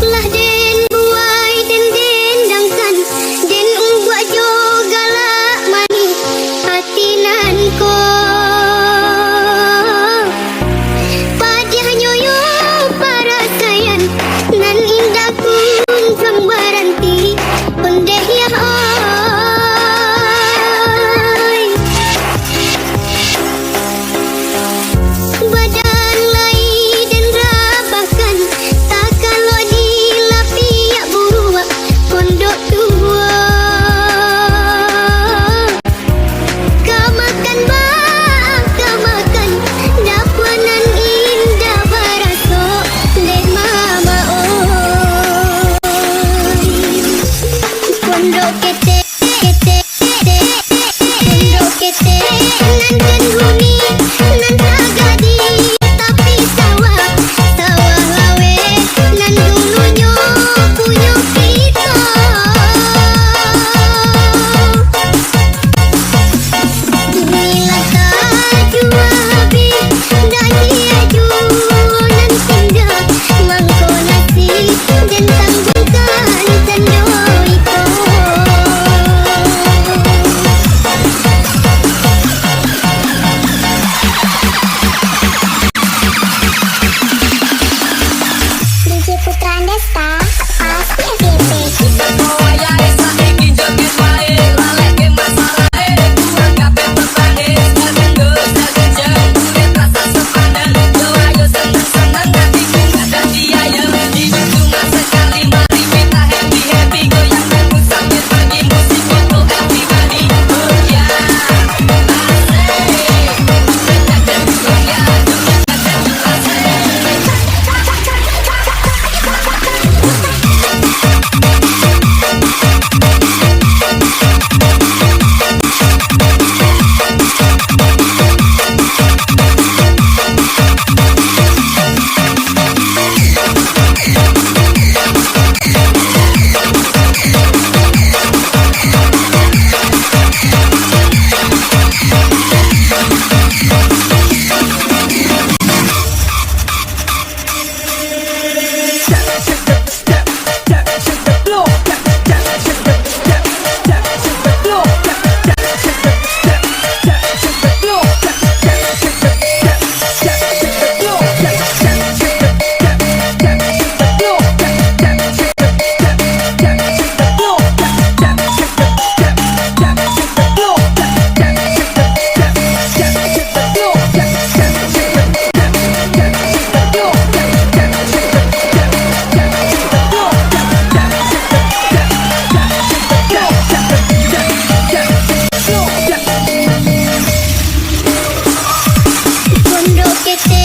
Lah den buai den dendangkan, den buat jo galak mani hati nan ko. Padiah nyoyo para sayan nan indah kun sang baranti ondeh ya oi. Badan lai dan rabahkan, tak kalau di Lapiak Buruak Pondok tua. Kau makan bang, kau makan dapuanan indah barasok dan mama oi. Pondok kete kete kete, pondok kete nan kenhuni nan agadi, tapi sawah sawah lawe nan dulunya punya kita. Inilah tajuk habis dan dia jualan tindak mangko nasi dan tanggungan tandoi ko. DJ Putra Andesta, pasti FYP. Pondok kete